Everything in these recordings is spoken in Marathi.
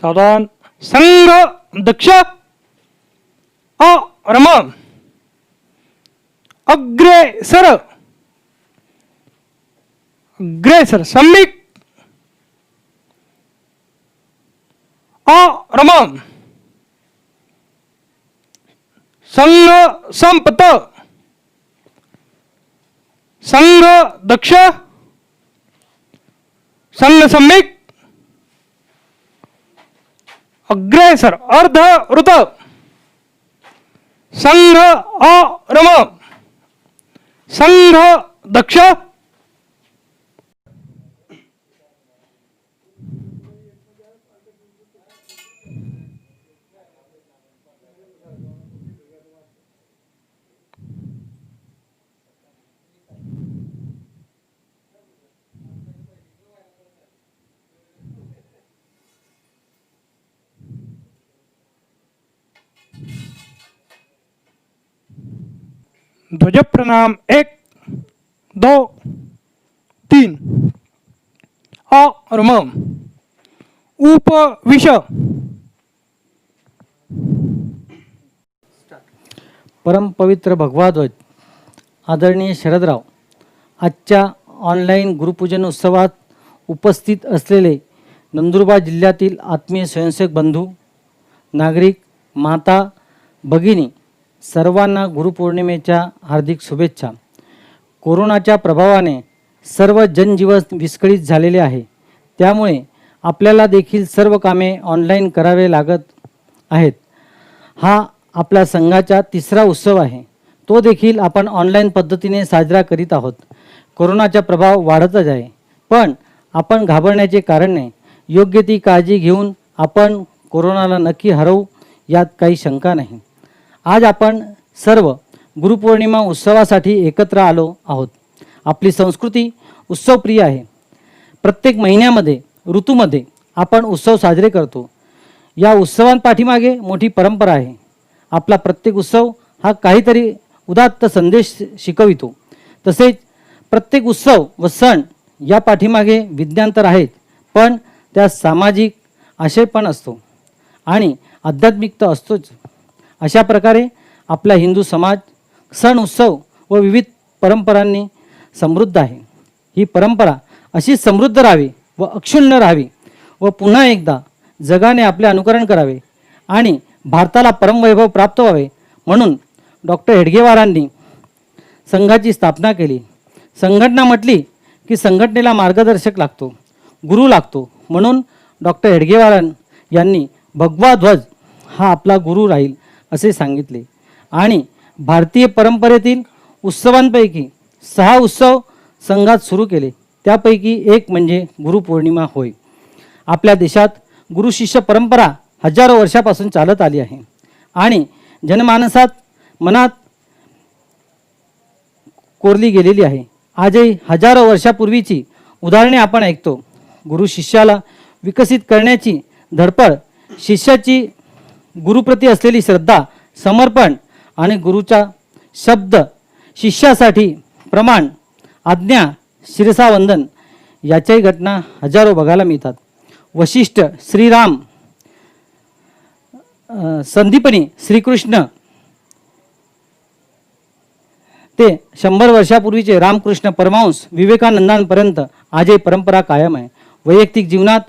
सावधान. संघ दक्ष रम अग्रेसर अग्रेसर सम्यक रम संघ संपत संघ दक्ष संघ सम्यक अग्रेसर अर्ध ऋत संघ रम संघ दक्ष ध्वज प्रणाम 1 2 3 रम उपविश. परमपवित्र भगवा ध्वज आदरणीय शरदराव, आजच्या ऑनलाईन गुरुपूजन उत्सवात उपस्थित असलेले नंदुरबार जिल्ह्यातील आत्मीय स्वयंसेवक बंधू, नागरिक, माता, भगिनी सर्वांना गुरुपौर्णिमेच्या हार्दिक शुभेच्छा. कोरोनाच्या प्रभावाने सर्व जनजीवन विस्कळीत झालेले आहे. त्यामुळे आपल्याला देखील सर्व कामे ऑनलाईन करावे लागत आहेत. हा आपल्या संघाचा तिसरा उत्सव आहे. तो देखील आपण ऑनलाईन पद्धतीने साजरा करीत आहोत. कोरोनाचा प्रभाव वाढतच आहे, पण आपण घाबरण्याचे कारण नाही. योग्य ती काळजी घेऊन आपण कोरोनाला नक्की हरवू, यात काही शंका नाही. आज आपण सर्व गुरुपौर्णिमा उत्सवासाठी एकत्र आलो आहोत. आपली संस्कृती उत्सवप्रिय आहे. प्रत्येक महिन्यामध्ये ऋतूमध्ये आपण उत्सव साजरे करतो. या उत्सवांपाठीमागे मोठी परंपरा आहे. आपला प्रत्येक उत्सव हा काहीतरी उदात्त संदेश शिकवितो. तसेच प्रत्येक उत्सव व सण या पाठीमागे विज्ञान तर आहेत, पण त्या सामाजिक आशय पण असतो आणि आध्यात्मिकता असतोच. अशा प्रकारे आपला हिंदू समाज सण उत्सव व विविध परंपरांनी समृद्ध आहे. ही परंपरा अशी समृद्ध राहावी व अक्षुण्ण राहावी व पुन्हा एकदा जगाने आपले अनुकरण करावे आणि भारताला परमवैभव प्राप्त व्हावे म्हणून डॉक्टर हेडगेवारांनी संघाची स्थापना केली. संघटना म्हटली की संघटनेला मार्गदर्शक लागतो, गुरु लागतो. म्हणून डॉक्टर हेडगेवारां यांनी भगवा ध्वज हा आपला गुरु राहील असे सांगितले आणि भारतीय परंपरेतील उत्सवांपैकी 6 उत्सव संघात सुरू केले. त्यापैकी एक म्हणजे गुरुपौर्णिमा होय. आपल्या देशात गुरुशिष्य परंपरा हजारो वर्षापासून चालत आली आहे आणि जनमानसात मनात कोरली गेलेली आहे. आजही हजारो वर्षापूर्वीची उदाहरणे आपण ऐकतो. गुरु शिष्याला विकसित करण्याची धडपड, शिष्याची गुरुप्रती असलेली श्रद्धा, समर्पण आणि गुरुचा शब्द शिष्यासाठी प्रमाण, आज्ञा, शिरसावंदन याच्याही घटना हजारो बघायला मिळतात. वशिष्ठ, श्रीराम, संदीपनी, श्रीकृष्ण ते 100 वर्षापूर्वीचे रामकृष्ण परमहंस विवेकानंदांपर्यंत आजही परंपरा कायम आहे. वैयक्तिक जीवनात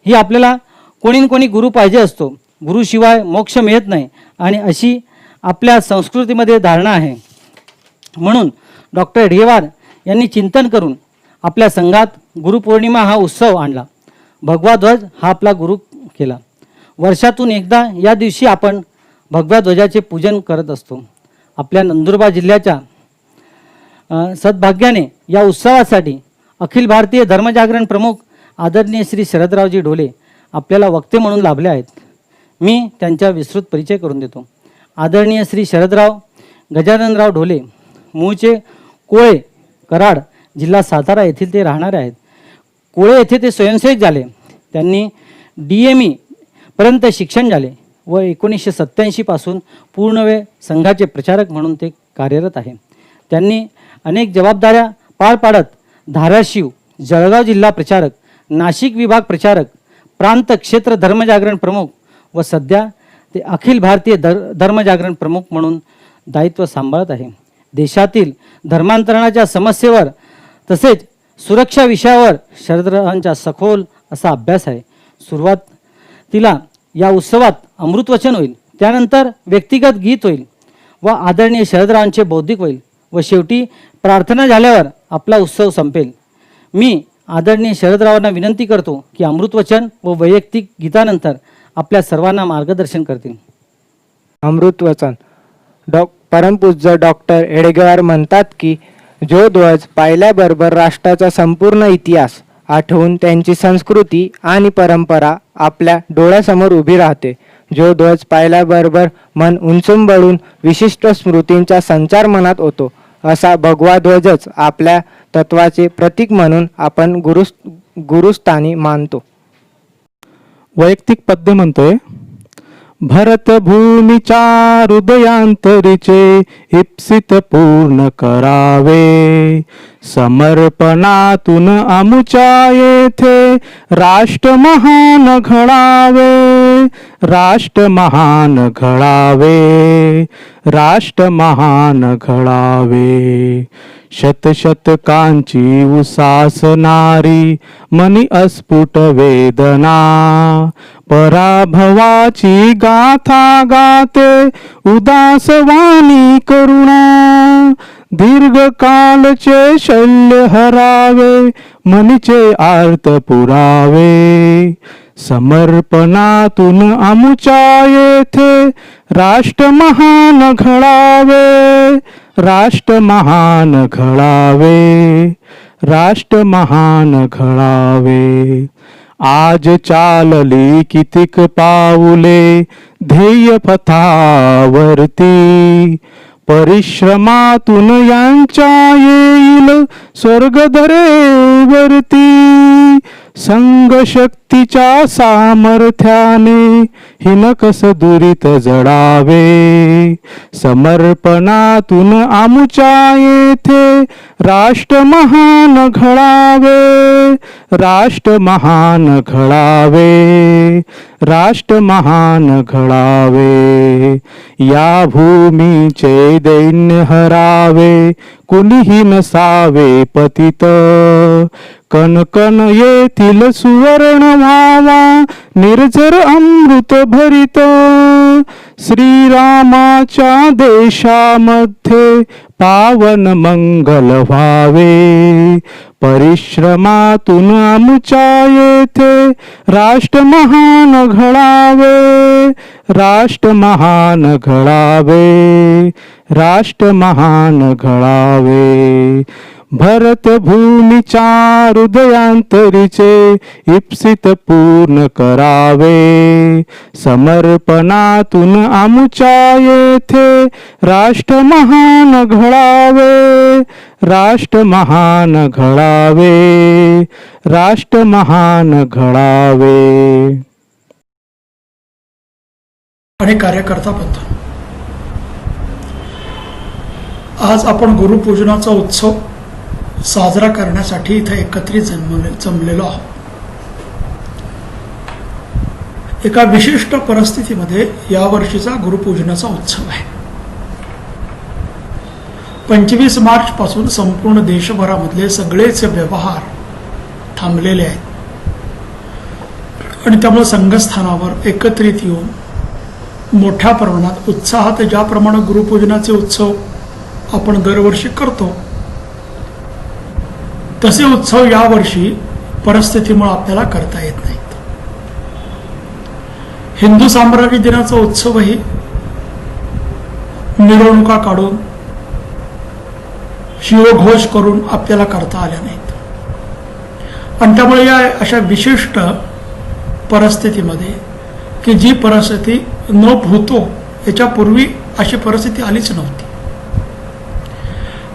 ही आपल्याला कोणी कोणी गुरु पाहिजे असतो. गुरुशिवाय मोक्ष मिळत नाही आणि अशी आपल्या संस्कृतीमध्ये धारणा आहे. म्हणून डॉक्टर हेडगेवार यांनी चिंतन करून आपल्या संघात गुरुपौर्णिमा हा उत्सव आणला. भगवा ध्वज हा आपला गुरु केला. वर्षातून एकदा या दिवशी आपण भगव्या ध्वजाचे पूजन करत असतो. आपल्या नंदुरबार जिल्ह्याच्या सद्भाग्याने या उत्सवासाठी अखिल भारतीय धर्मजागरण प्रमुख आदरणीय श्री शरदरावजी ढोले आपल्याला वक्ते म्हणून लाभले आहेत. मी त्यांचा विस्तृत परिचय करून देतो. आदरणीय श्री शरदराव गजाननराव ढोले मूळचे कोळे, कराड, जिल्हा सातारा येथील ते राहणारे आहेत. कोळे येथे ते स्वयंसेवक झाले. त्यांनी DME पर्यंत शिक्षण झाले व 1987 पासून पूर्णवेळ संघाचे प्रचारक म्हणून ते कार्यरत आहे. त्यांनी अनेक जबाबदाऱ्या पार पाडत धाराशिव, जळगाव जिल्हा प्रचारक, नाशिक विभाग प्रचारक, प्रांत क्षेत्र धर्मजागरण प्रमुख व सध्या ते अखिल भारतीय धर्मजागरण प्रमुख म्हणून दायित्व सांभाळत आहे. देशातील धर्मांतरणाच्या समस्येवर तसेच सुरक्षा विषयावर शरदरावांचा सखोल असा अभ्यास आहे. सुरुवातीला या उत्सवात अमृतवचन होईल, त्यानंतर व्यक्तिगत गीत होईल व आदरणीय शरदरावांचे बौद्धिक होईल व शेवटी प्रार्थना झाल्यावर आपला उत्सव संपेल. मी आदरणीय शरदरावांना विनंती करतो की अमृतवचन व वैयक्तिक गीतानंतर आपल्या सर्वांना मार्गदर्शन करतील. अमृतवचन. परमपूज्य डॉक्टर एडगेवार म्हणतात की जो ध्वज पाहिल्याबरोबर राष्ट्राचा संपूर्ण इतिहास आठवून त्यांची संस्कृती आणि परंपरा आपल्या डोळ्यासमोर उभी राहते. जो ध्वज पाहिल्याबरोबर मन उंचुंबळून विशिष्ट स्मृतींचा संचार मनात होतो, असा भगवा ध्वजच आपल्या तत्वाचे प्रतीक म्हणून आपण गुरुस्थानी मानतो. वैयक्तिक पद्य म्हणतोय. भरतभूमीच्या हृदयांतरीचे इप्सित पूर्ण करावे, समर्पणातून आमुच्या येथे राष्ट्र महान घडावे, राष्ट्र महान घडावे, राष्ट्र महान घडावे. शतशतकांची उसासणारी मनी अस्फुट वेदना, पराभवाची गाथा गाते उदासवाणी करुणा. दीर्घकालचे शल्य हरावे, मनीचे आर्त पुरावे, समर्पणातून आमुच्या येथे राष्ट्र महान घडावे, राष्ट्र महान घडावे, राष्ट्र महान घडावे. आज चालली कितीक पाऊले ध्येय पथावरती, परिश्रमातून यांच्या येईल स्वर्गधरेवरती. संघशक्तीच्या सामर्थ्याने हिनकस दुरित जडावे, समर्पणातून आमुच्या येथे राष्ट्र महान घडावे, राष्ट्र महान घडावे, राष्ट्र महान घडावे. या भूमीचे दैन्य हरावे, कुणीही नसावे पतित. कणकण येथील सुवर्ण व्हावा, निर्झर अमृत भरित. श्रीरामाच्या देशामध्ये पावन मंगल व्हावे, परिश्रमातून आमुच्या येथे राष्ट्र महान घडावे, राष्ट्र महान घडावे, राष्ट्र महान घडावे. भरतभूमीच्या हृदयांतरीचे इप्सित पूर्ण करावे, समर्पणातून आमुच्या येथे राष्ट्र महान घडावे, राष्ट्र महान घडावे, राष्ट्र महान घडावे. आणि कार्यकर्ता बंधू, आज आपण गुरुपूजनाचा उत्सव साजरा करण्यासाठी इथे एकत्रित जमलेलो आहोत. एका विशिष्ट परिस्थितीमध्ये यावर्षीचा गुरुपूजनाचा उत्सव आहे. 25 मार्च पासून संपूर्ण देशभरामधले सगळेच व्यवहार थांबलेले आहेत आणि त्यामुळे संघस्थानावर एकत्रित येऊन मोठ्या प्रमाणात उत्साहात ज्याप्रमाणे गुरुपूजनाचे उत्सव आपण दरवर्षी करतो, तसे उत्सव यावर्षी परिस्थितीमुळे आपल्याला करता येत नाहीत. हिंदू साम्राज्य दिनाचा उत्सवही मिरवणुका काढून शिवघोष करून आपल्याला करता आल्या नाहीत. आणि त्यामुळे या अशा विशिष्ट परिस्थितीमध्ये की जी परिस्थिती न भूतो याच्यापूर्वी अशी परिस्थिती आलीच नव्हती,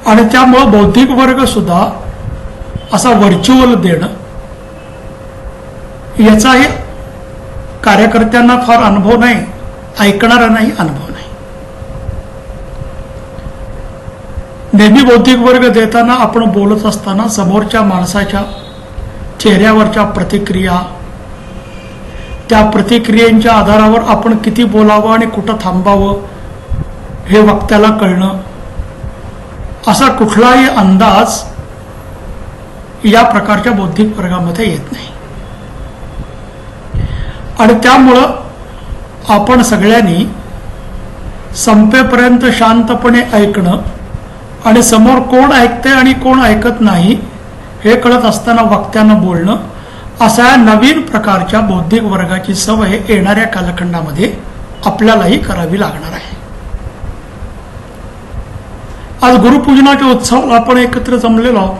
आणि त्यामुळे बौद्धिक वर्ग सुद्धा असा व्हर्च्युअल देणं याचाही कार्यकर्त्यांना फार अनुभव नाही, ऐकणाऱ्यांनाही अनुभव नाही. नेहमी बौद्धिक वर्ग देताना आपण बोलत असताना समोरच्या माणसाच्या चेहऱ्यावरच्या प्रतिक्रिया, त्या प्रतिक्रियेच्या आधारावर आपण किती बोलावं आणि कुठं थांबावं हे वक्त्याला कळणं, असा कुठलाही अंदाज या प्रकारच्या बौद्धिक वर्गामध्ये येत नाही. आणि त्यामुळं आपण सगळ्यांनी संपेपर्यंत शांतपणे ऐकणं आणि समोर कोण ऐकते आणि कोण ऐकत नाही हे कळत असताना वक्त्यानं बोलणं, अशा नवीन प्रकारच्या बौद्धिक वर्गाची सवय येणाऱ्या कालखंडामध्ये आपल्यालाही करावी लागणार आहे. आज गुरुपूजनाच्या उत्सवाला आपण एकत्र जमलेलो आहोत.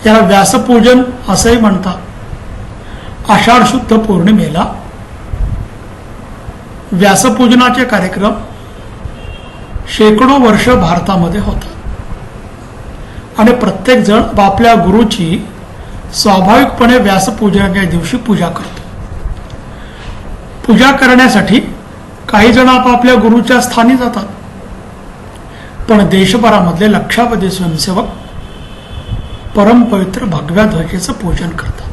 याला व्यासपूजन असंही म्हणतात. आषाढ शुद्ध पौर्णिमेला व्यासपूजनाचे कार्यक्रम शेकडो वर्ष भारतामध्ये होतात आणि प्रत्येक जण आपल्या गुरुची स्वाभाविकपणे व्यासपूजनाच्या दिवशी पूजा करतो. पूजा करण्यासाठी काही जण आपापल्या गुरुच्या स्थानी जातात, पण देशभरामधले लक्षावधी स्वयंसेवक परमपवित्र भगव्या ध्वजेचं पूजन करतात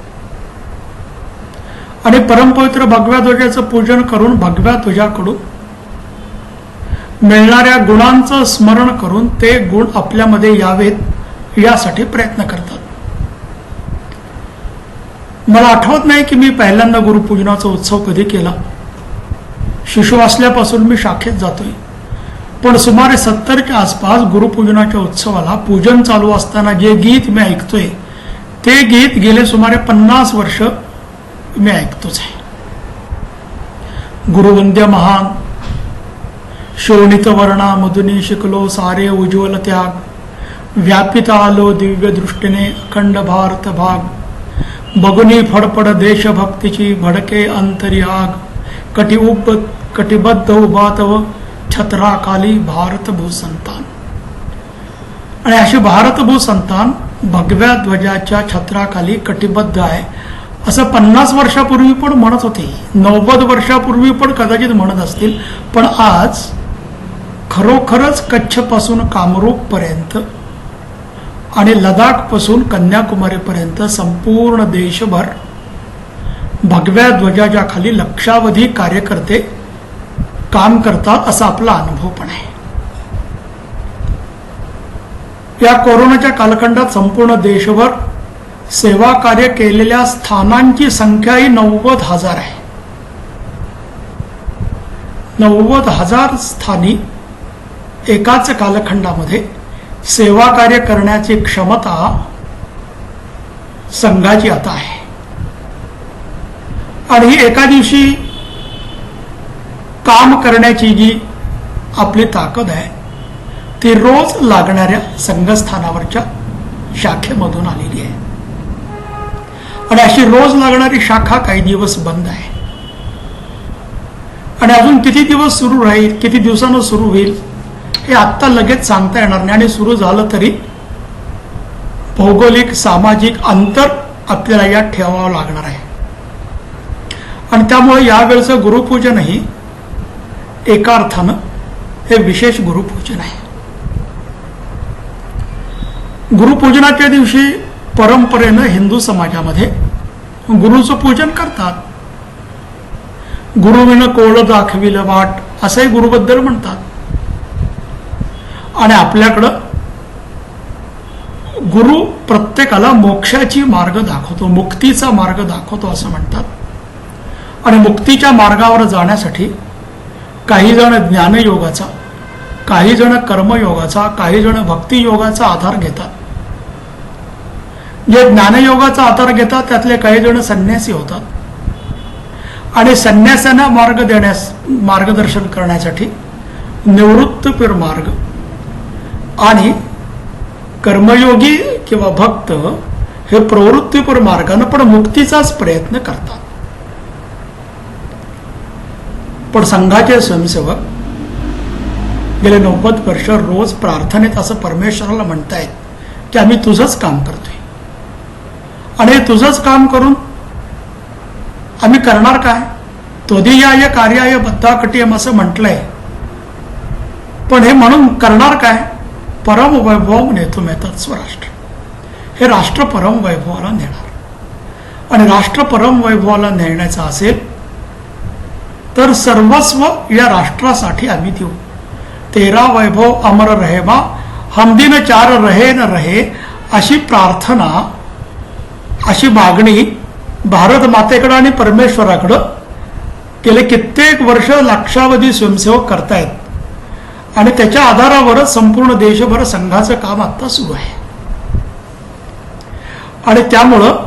आणि परमपवित्र भगव्या ध्वजाचं पूजन करून भगव्या ध्वजाकडून मिळणाऱ्या गुणांचं स्मरण करून ते गुण आपल्यामध्ये यावेत यासाठी प्रयत्न करतात. मला आठवत नाही की मी पहिल्यांदा गुरुपूजनाचा उत्सव कधी केला. शिशु असल्यापासून मी शाखेत जातोय, पण सुमारे 70च्या आसपास गुरुपूजनाच्या उत्सवाला पूजन चालू असताना जे गीत मी ऐकतोय ते गीत गेले सुमारे 50 वर्ष मी ऐकतोच आहे. गुरुवंद्य महान शोणित वर्णा मधुनी शिकलो सारे उज्ज्वल त्याग, व्यापित आलो दिव्य दृष्टीने अखंड भारत भाग, बगुनी फडफड देशभक्तीची भडके अंतरी आग, कटिबद्ध उभा तव छत्राखाली भारत भूसंतान. आणि अशी भारत भूसंतान भगव्या ध्वजाच्या छत्राखाली कटिबद्ध आहे असं 50 वर्षापूर्वी पण म्हणत होते, 90 वर्षापूर्वी पण कदाचित म्हणत असतील. पण आज खरोखरच कच्छ पासून कामरूप पर्यंत आणि लडाख पासून कन्याकुमारी पर्यंत संपूर्ण देशभर भगव्या ध्वजाच्या खाली लक्षावधी कार्यकर्ते काम करतात असा आपला अनुभव पण आहे. या कोरोनाच्या कालखंडात संपूर्ण देशभर सेवा कार्य केलेल्या स्थानांची संख्याही 90,000 आहे. 90,000 स्थानी एकाच कालखंडामध्ये सेवा कार्य करण्याची क्षमता संघाची आता आहे. आणि ही एका दिवशी काम करण्याची जी आपली ताकद आहे ती रोज लागणाऱ्या संघस्थानावरच्या शाखेमधून आलेली आहे. आणि अशी रोज लागणारी शाखा काही दिवस बंद आहे आणि अजून किती दिवस सुरू राहील, किती दिवसानं सुरू होईल हे आत्ता लगेच सांगता येणार नाही. आणि सुरू झालं तरी भौगोलिक सामाजिक अंतर आपल्याला यात ठेवावं लागणार आहे. आणि त्यामुळे यावेळचं गुरुपूजनही एका अर्थानं हे विशेष गुरुपूजन आहे. गुरुपूजनाच्या दिवशी परंपरेनं हिंदू समाजामध्ये गुरुचं पूजन करतात. गुरुविनं कोळ दाखविलं वाट असंही गुरुबद्दल म्हणतात. आणि आपल्याकडं गुरु प्रत्येकाला मोक्षाची मार्ग दाखवतो, मुक्तीचा मार्ग दाखवतो असं म्हणतात. आणि मुक्तीच्या मार्गावर जाण्यासाठी काही जण ज्ञानयोगाचा, काही जण कर्मयोगाचा, काही जण भक्तियोगाचा आधार घेतात. जे ज्ञानयोगाचा आधार घेतात त्यातले काही जण संन्यासी होतात आणि संन्यासांना मार्गदर्शन करण्यासाठी निवृत्तीपर मार्ग आणि कर्मयोगी किंवा भक्त हे प्रवृत्तीपर मार्गाने पण मुक्तीचाच प्रयत्न करतात. पण संघाचे स्वयंसेवक गेले 90 वर्ष रोज प्रार्थनेत असं परमेश्वराला म्हणतायत की आम्ही तुझंच काम करतोय आणि तुझंच काम करून आम्ही करणार काय. त्वदीयाय कार्याय बद्धाकटियम असं म्हटलंय, पण हे म्हणून करणार काय. परम वैभव नेतुम येतात स्वराष्ट्र, हे राष्ट्र परम वैभवाला नेणार. आणि राष्ट्र परमवैभवाला नेण्याचा असेल तर सर्वस्व या राष्ट्रासाठी आम्ही देऊ. तेरा वैभव अमर रहेमा हमदिन चार रहे न रहे, अशी प्रार्थना, अशी मागणी भारत मातेकडं आणि परमेश्वराकडं गेले कित्येक वर्ष लक्षावधी स्वयंसेवक करतायत आणि त्याच्या आधारावरच संपूर्ण देशभर संघाचं काम आता सुरू आहे. आणि त्यामुळं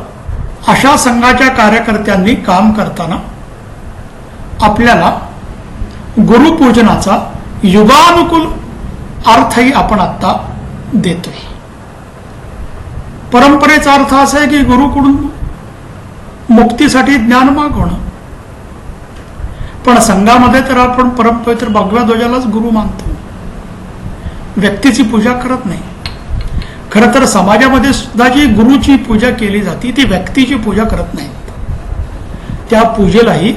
अशा संघाच्या कार्यकर्त्यांनी काम करताना आपल्याला गुरुपूजनाचा युगानुकूल अर्थही आपण आता देतोय. परंपरेचा अर्थ असा आहे की गुरुकडून मुक्तीसाठी ज्ञान मागवणं, पण संघामध्ये तर आपण परमपवित्र भगव्या ध्वजालाच गुरु मानतो, व्यक्तीची पूजा करत नाही. खरं तर समाजामध्ये सुद्धा जी गुरुची पूजा केली जाते ती व्यक्तीची पूजा करत नाही. त्या पूजेलाही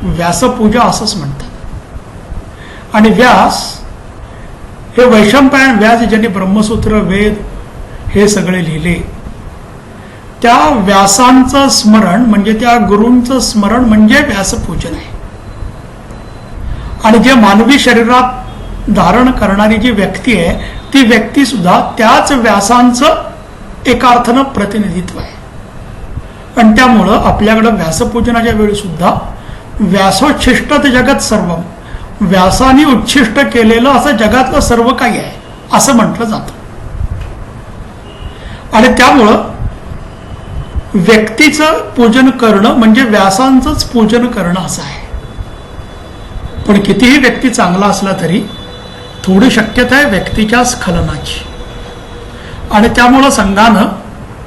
व्यासपूजा असंच म्हणतात. आणि व्यास हे वैशंपायन व्यास ज्यांनी ब्रह्मसूत्र वेद हे सगळे लिहिले, त्या व्यासांचं स्मरण म्हणजे त्या गुरूंचं स्मरण म्हणजे व्यासपूजन आहे. आणि जे मानवी शरीरात धारण करणारी जी व्यक्ती आहे ती व्यक्ती सुद्धा त्याच व्यासांचं एका अर्थानं प्रतिनिधित्व आहे. आणि त्यामुळं आपल्याकडं व्यासपूजनाच्या वेळी सुद्धा व्यासोच्छिष्ट जगत सर्व, व्यासाने उच्छिष्ट केलेलं असं जगातलं सर्व काही आहे असं म्हटलं जातं. आणि त्यामुळं व्यक्तीचं पूजन करणं म्हणजे व्यासांचंच पूजन करणं असं आहे. पण कितीही व्यक्ती चांगला असला तरी थोडी शक्यता आहे व्यक्तीच्या स्खलनाची. आणि त्यामुळं संघानं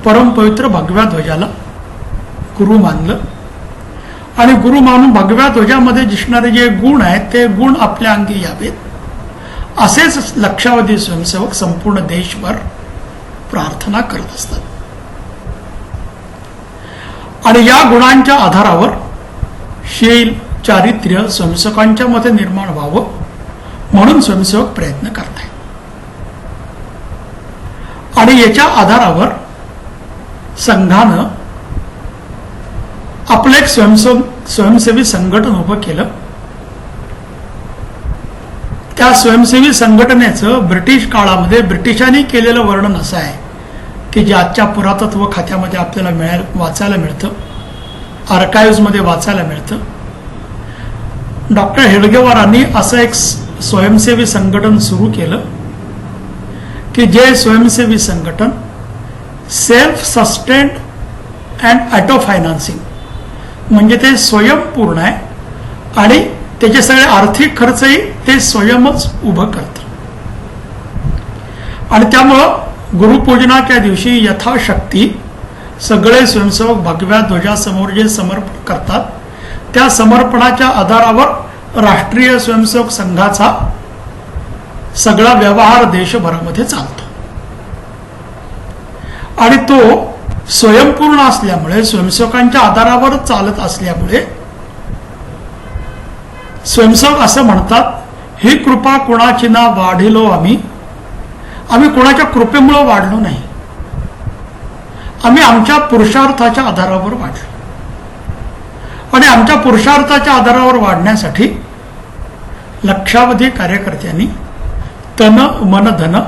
परमपवित्र भगव्या ध्वजाला गुरु मानलं. आणि गुरु मानून भगव्या ध्वजामध्ये दिसणारे जे गुण आहेत ते गुण आपल्या अंगी यावेत असेच लक्षावधी स्वयंसेवक संपूर्ण देशभर प्रार्थना करत असतात. आणि या गुणांच्या आधारावर शील चारित्र्य स्वयंसेवकांच्या मध्ये निर्माण व्हावं म्हणून स्वयंसेवक प्रयत्न करतायत. आणि याच्या आधारावर संघानं आपलं एक स्वयंसेवी संघटन उभं केलं. त्या स्वयंसेवी संघटनेचं ब्रिटिश काळामध्ये ब्रिटिशांनी केलेलं वर्णन असं आहे की जे आजच्या पुरातत्व खात्यामध्ये आपल्याला वाचायला मिळतं, आर्काइव्हमध्ये वाचायला मिळतं. डॉक्टर हेडगेवारांनी असं एक स्वयंसेवी संघटन सुरू केलं की जे स्वयंसेवी संघटन self sustained and auto financing म्हणजे ते स्वयंपूर्ण आहे आणि त्याचे सगळे आर्थिक खर्चही ते स्वयंच उभं करतं. आणि त्यामुळं गुरुपूजनाच्या दिवशी यथाशक्ती सगळे स्वयंसेवक भगव्या ध्वजासमोर जे समर्पण करतात त्या समर्पणाच्या आधारावर राष्ट्रीय स्वयंसेवक संघाचा सगळा व्यवहार देशभरामध्ये चालतो. आणि तो स्वयंपूर्ण असल्यामुळे स्वयंसेवकांच्या आधारावर चालत असल्यामुळे स्वयंसेवक असं म्हणतात, ही कृपा कुणाची ना वाढिलो आम्ही कोणाच्या कृपेमुळे वाढलो नाही, आम्ही आमच्या पुरुषार्थाच्या आधारावर वाढलो. आणि आमच्या पुरुषार्थाच्या आधारावर वाढण्यासाठी लक्षावधी कार्यकर्त्यांनी तन मन धन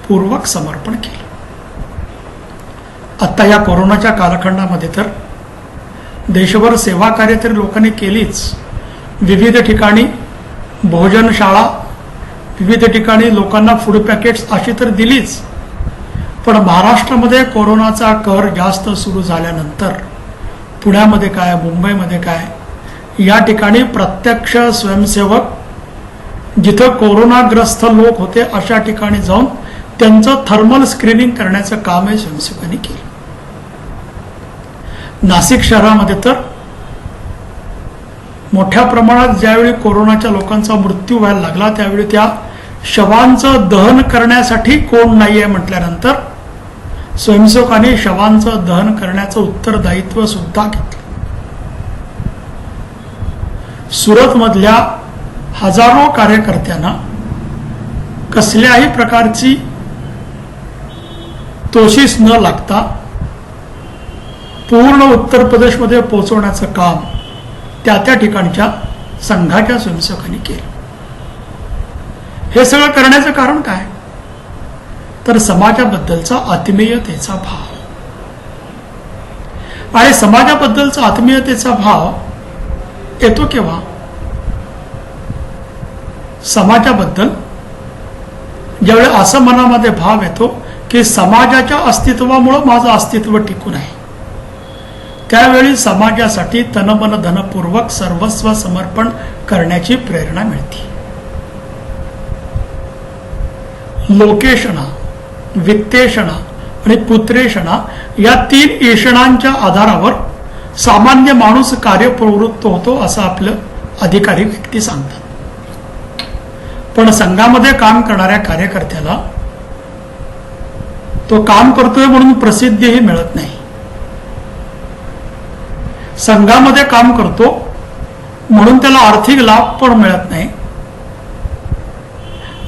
पूर्वक समर्पण केलं. आता या कोरोनाच्या कालखंडामध्ये तर देशभर सेवा कार्य तरी लोकांनी केलीच. विविध ठिकाणी भोजनशाळा, विविध ठिकाणी लोकांना फूड पॅकेट्स अशी तर दिलीच. पण महाराष्ट्रामध्ये कोरोनाचा कहर जास्त सुरू झाल्यानंतर पुण्यामध्ये काय, मुंबईमध्ये काय, या ठिकाणी प्रत्यक्ष स्वयंसेवक जिथं कोरोनाग्रस्त लोक होते अशा ठिकाणी जाऊन त्यांचं थर्मल स्क्रीनिंग करण्याचं कामही स्वयंसेवकांनी केलं. नाशिक शहरामध्ये तर मोठ्या प्रमाणात ज्यावेळी कोरोनाच्या लोकांचा मृत्यू व्हायला लागला त्यावेळी त्या शवांचं दहन करण्यासाठी कोण नाहीये म्हटल्यानंतर स्वयंसेवकांनी शवांचं दहन करण्याचं उत्तरदायित्व सुद्धा घेतलं. सुरतमधल्या हजारो कार्यकर्त्यांना कसल्याही प्रकारची तोशीस न लागता पूर्ण उत्तर प्रदेशमध्ये पोहोचवण्याचं काम त्या त्या ठिकाणच्या संघाच्या स्वयंसेवकांनी केलं. हे सगळं करण्याचं कारण काय? तर समाजाबद्दलचा आत्मीयतेचा भाव. आणि समाजाबद्दलचा आत्मीयतेचा भाव येतो केव्हा? समाजाबद्दल ज्यावेळी असं मनामध्ये भाव येतो की समाजाच्या अस्तित्वामुळं माझं अस्तित्व टिकून आहे, त्यावेळी समाजासाठी तनमन धनपूर्वक सर्वस्व समर्पण करण्याची प्रेरणा मिळते. लोकेशणा, वित्तेषणा आणि पुत्रेषणा या 3 ऐषणांच्या आधारावर सामान्य माणूस कार्यप्रवृत्त होतो असं आपलं अधिकारी व्यक्ती सांगतात. पण संघामध्ये काम करणाऱ्या कार्यकर्त्याला तो काम करतोय म्हणून प्रसिद्धीही मिळत नाही. संघामध्ये काम करतो म्हणून त्याला आर्थिक लाभ पण मिळत नाही.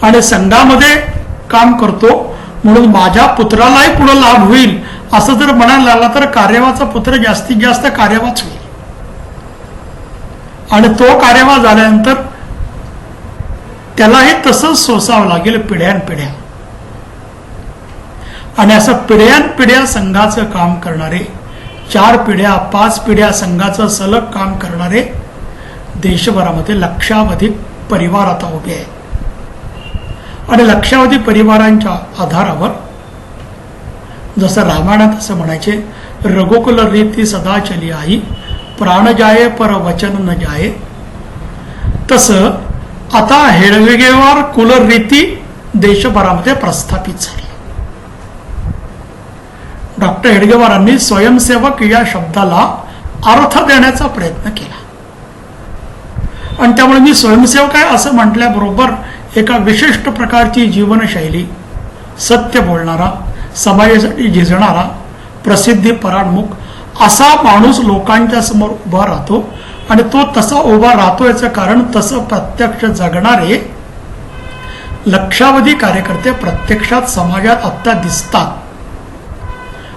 आणि संघामध्ये काम करतो म्हणून माझ्या पुत्रालाही पुढे लाभ होईल असं जर म्हणायला लागला तर कार्यवाचा पुत्र जास्तीत जास्त कार्यवाच होईल. आणि तो कार्यवा झाल्यानंतर त्यालाही तसंच सोसावं लागेल पिढ्यानपिढ्या. आणि असं पिढ्यानपिढ्या संघाचं काम करणारे, 4 पिढ्या 5 पिढ्या संघाचं सलग काम करणारे देशभरामध्ये लक्षावधी परिवार आता उभे आहेत. आणि लक्षावधी परिवारांच्या आधारावर जसं रामायणात असं म्हणायचे, रघुकुल रीती सदा चली आई, प्राण जाये पर वचन न जाये, तसं आता हेडगेवार कुल रीती देशभरामध्ये प्रस्थापित झाली. डॉक्टर हेडगेवारांनी स्वयंसेवक या शब्दाला अर्थ देण्याचा प्रयत्न केला. आणि त्यामुळे मी स्वयंसेवक आहे असं म्हटल्याबरोबर एका विशिष्ट प्रकारची जीवनशैली, सत्य बोलणारा, समाजासाठी झिजणारा, प्रसिद्धी पराडमुख असा माणूस लोकांच्या समोर उभा राहतो. आणि तो तसा उभा राहतो याचं कारण तसं प्रत्यक्ष जगणारे लक्षावधी कार्यकर्ते प्रत्यक्षात समाजात आत्ता दिसतात.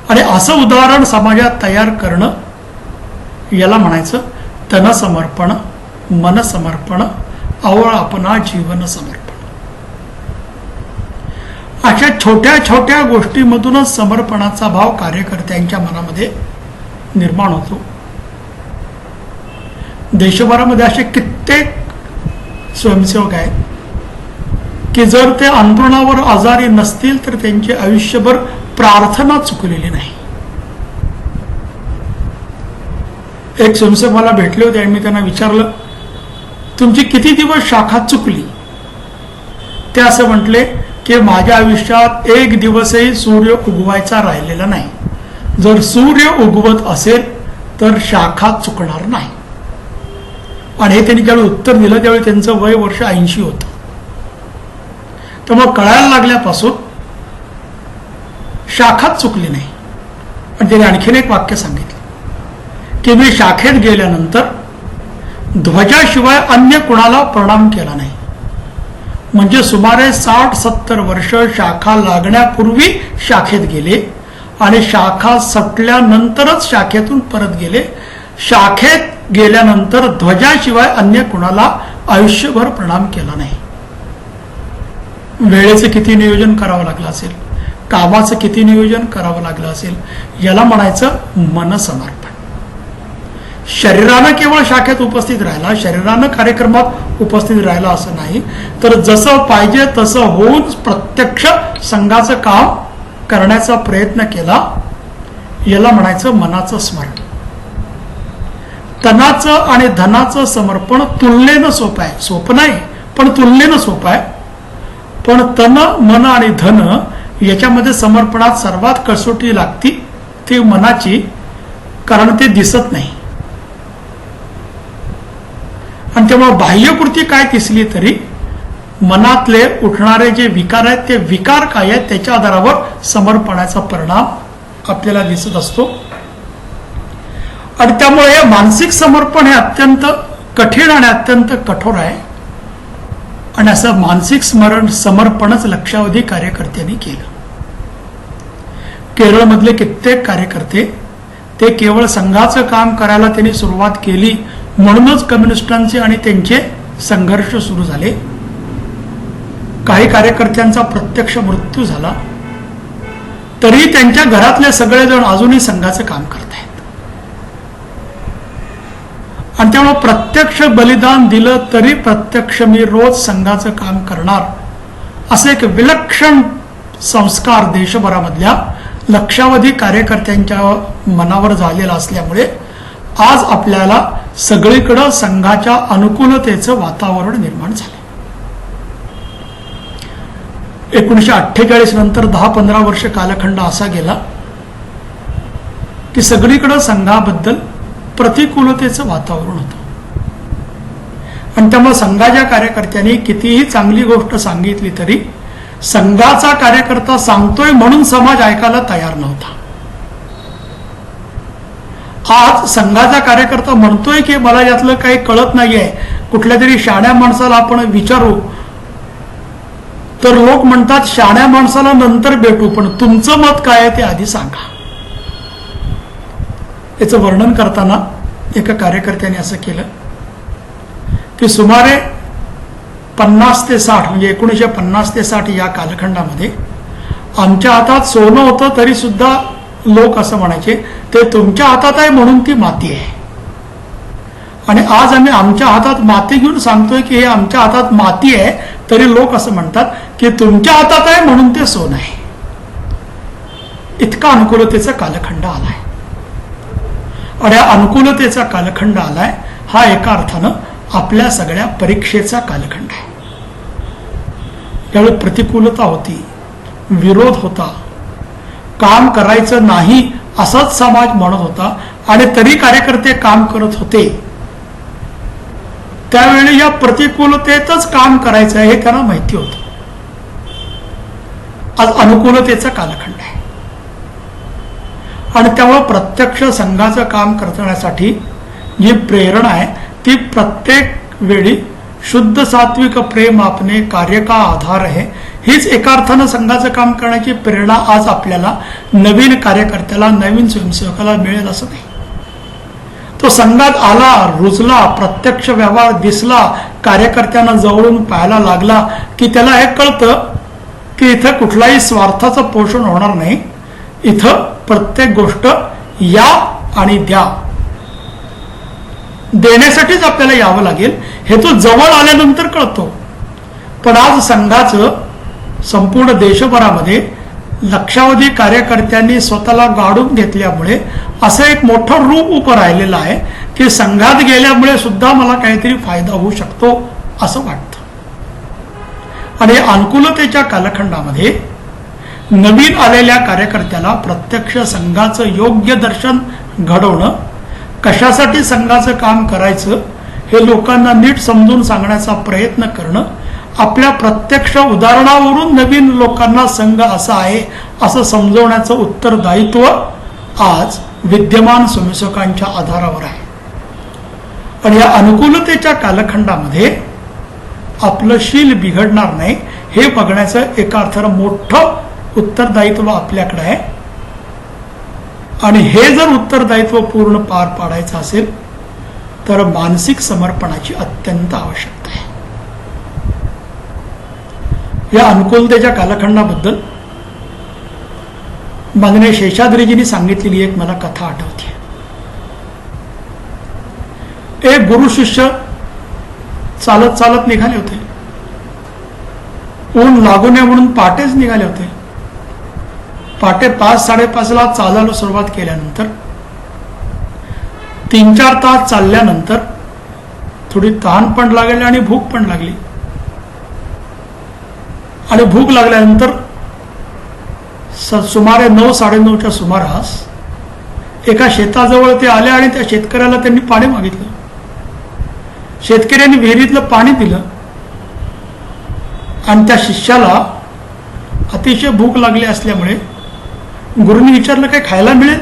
आणि असं उदाहरण समाजात तयार करणं याला म्हणायचं तनसमर्पण, मनसमर्पण, आवळ आपणा जीवन समर्पण. अशा छोट्या छोट्या गोष्टीमधूनच समर्पणाचा भाव कार्यकर्त्यांच्या मनामध्ये निर्माण होतो. देशभरामध्ये असे कित्येक स्वयंसेवक आहेत की जर ते अंतरुणावर आजारी नसतील तर त्यांचे आयुष्यभर प्रार्थना चुकलेली नाही. एक स्वयंसेवक मला भेटले होते आणि मी त्यांना विचारलं, तुमची किती दिवस शाखा चुकली? ते असं म्हटले की माझ्या आयुष्यात एक दिवसही सूर्य उगवायचा राहिलेला नाही. जर सूर्य उगवत असेल तर शाखा चुकणार नाही. आणि हे त्यांनी ज्यावेळी उत्तर दिलं त्यावेळी त्यांचं वय वर्ष 80 होतं. त्यामुळे कळायला लागल्यापासून शाखाच चुकली नाही. आणि त्यांनी आणखीन एक वाक्य सांगितलं की मी शाखेत गेल्यानंतर ध्वजाशिवाय अन्य कुणाला प्रणाम केला नाही. म्हणजे सुमारे 60-70 वर्ष शाखा लागण्यापूर्वी शाखेत गेले आणि शाखा सटल्यानंतरच शाखेतून परत गेले. शाखेत गेल्यानंतर ध्वजाशिवाय अन्य कुणाला आयुष्यभर प्रणाम केला नाही. वेळेचं किती नियोजन करावं लागलं असेल, कामाचं किती नियोजन करावं लागलं असेल, याला म्हणायचं मनसमर्पण. शरीरानं केवळ शाखेत उपस्थित राहिला, शरीरानं कार्यक्रमात उपस्थित राहिला असं नाही, तर जसं पाहिजे तसं होऊन प्रत्यक्ष संघाचं काम करण्याचा प्रयत्न केला, याला म्हणायचं मनाचं स्मरण. तनाचं आणि धनाचं समर्पण तुलनेनं सोपं आहे. सोपं नाही पण तुलनेनं सोपं आहे. पण तन, मन आणि धन याच्यामध्ये समर्पणात सर्वात कसोटी लागती ती मनाची, कारण ते दिसत नाही. आणि त्यामुळे बाह्यकृती काय दिसली तरी मनातले उठणारे जे विकार आहेत ते विकार काय आहेत त्याच्या आधारावर समर्पणाचा परिणाम आपल्याला दिसत असतो. आणि त्यामुळे हे मानसिक समर्पण हे अत्यंत कठीण आणि अत्यंत कठोर आहे. आणि असं मानसिक समर्पणच लक्षावधी कार्यकर्त्यांनी केलं. केरळमधले कित्येक कार्यकर्ते ते केवळ संघाचं काम करायला त्यांनी सुरुवात केली म्हणूनच कम्युनिस्टांचे आणि त्यांचे संघर्ष सुरू झाले. काही कार्यकर्त्यांचा प्रत्यक्ष मृत्यू झाला, तरी त्यांच्या घरातले सगळेजण अजूनही संघाचं काम करतायत. आणि त्यामुळे प्रत्यक्ष बलिदान दिलं तरी प्रत्यक्ष मी रोज संघाचं काम करणार, असे एक विलक्षण संस्कार देशभरामधल्या लक्षावधी कार्यकर्त्यांच्या मनावर झालेला असल्यामुळे आज आपल्याला सगळीकडं संघाच्या अनुकूलतेचं वातावरण निर्माण झाले. 1948 नंतर 10-15 वर्ष कालखंड असा गेला की सगळीकडं संघाबद्दल प्रतिकूलतेचं वातावरण होतं. आणि त्यामुळे संघाच्या कार्यकर्त्यांनी कितीही चांगली गोष्ट सांगितली तरी संघाचा कार्यकर्ता सांगतोय म्हणून समाज ऐकायला तयार नव्हता. आज संघाचा कार्यकर्ता म्हणतोय की मला यातलं काही कळत नाहीये, कुठल्या तरी शहाण्या माणसाला आपण विचारू, तर लोक म्हणतात शहाण्या माणसाला नंतर भेटू, पण तुमचं मत काय आहे ते आधी सांगा. याचं वर्णन करताना एका कार्यकर्त्याने असं केलं की सुमारे 50 ते 60 म्हणजे 1950 ते 60 या कालखंडामध्ये आमच्या हातात सोनं होतं तरी सुद्धा लोक असं म्हणायचे ते तुमच्या हातात आहे म्हणून ती माती आहे. आणि आज आम्ही आमच्या हातात माती घेऊन सांगतोय की हे आमच्या हातात माती आहे, तरी लोक असं म्हणतात की तुमच्या हातात आहे म्हणून ते सोनं आहे. इतका अनुकूलतेचा कालखंड आलाय. आणि अनुकूलतेचा कालखंड आलाय हा एका अर्थानं आपल्या सगळ्या परीक्षेचा कालखंड आहे. त्यावेळी प्रतिकूलता होती, विरोध होता, काम करायचं नाही असाच समाज म्हणत होता आणि तरी कार्यकर्ते काम करत होते. त्यावेळी या प्रतिकूलतेतच काम करायचं आहे हे त्यांना माहिती होतं. आज अनुकूलतेचा कालखंड आहे आणि त्यामुळे प्रत्यक्ष संघाचं काम करण्यासाठी जी प्रेरणा आहे ती प्रत्येक वेळी शुद्ध सात्विक प्रेम आपणे कार्य का आधार आहे, हीच एका अर्थानं संघाचं काम करण्याची प्रेरणा आज आपल्याला नवीन कार्यकर्त्याला, नवीन स्वयंसेवकाला मिळेल असं नाही. तो संघात आला, रुजला, प्रत्यक्ष व्यवहार दिसला, कार्यकर्त्यांना जवळून पाहायला लागला की त्याला हे कळतं की इथं कुठलाही स्वार्थाचं पोषण होणार नाही. इथं प्रत्येक गोष्ट या आणि द्या, देण्यासाठीच आपल्याला यावं लागेल हे तो जवळ आल्यानंतर कळतो. पण आज संघाचं संपूर्ण देशभरामध्ये लक्षावधी कार्यकर्त्यांनी स्वतःला गाडून घेतल्यामुळे असं एक मोठं रूप उभं राहिलेलं आहे की संघात गेल्यामुळे सुद्धा मला काहीतरी फायदा होऊ शकतो असं वाटतं. आणि अनुकूलतेच्या कालखंडामध्ये नवीन आलेल्या कार्यकर्त्याला प्रत्यक्ष संघाचं योग्य दर्शन घडवणं, कशासाठी संघाचं काम करायचं हे लोकांना नीट समजून सांगण्याचा प्रयत्न करणं, आपल्या प्रत्यक्ष उदाहरणावरून नवीन लोकांना संघ असा आहे असं समजवण्याचं उत्तरदायित्व आज विद्यमान स्वयंसेवकांच्या आधारावर आहे. आणि या अनुकूलतेच्या कालखंडामध्ये आपलं शील बिघडणार नाही हे बघण्याचं एका अर्थानं मोठं उत्तरदायित्व आपल्याकडे आहे. आणि हे जर उत्तरदायित्व पूर्ण पार पाडायचं असेल तर मानसिक समर्पणाची अत्यंत आवश्यकता आहे. या अनुकूलतेच्या कालखंडाबद्दल माननीय शेषाद्रीजींनी सांगितलेली एक मला कथा आठवते. एक गुरु शिष्य चालत चालत निघाले होते. ऊन लागू नये म्हणून पहाटेच निघाले होते. पहाटे 5-5:30 चालायला सुरुवात केल्यानंतर 3-4 तास चालल्यानंतर थोडी तहान पण लागली आणि भूक पण लागली. आणि भूक लागल्यानंतर सुमारे 9-9:30च्या सुमारास एका शेताजवळ ते आले आणि त्या शेतकऱ्याला त्यांनी पाणी मागितलं. शेतकऱ्यांनी विहिरीतलं पाणी दिलं आणि त्या शिष्याला अतिशय भूक लागली असल्यामुळे गुरुनी विचारलं काय खायला मिळेल.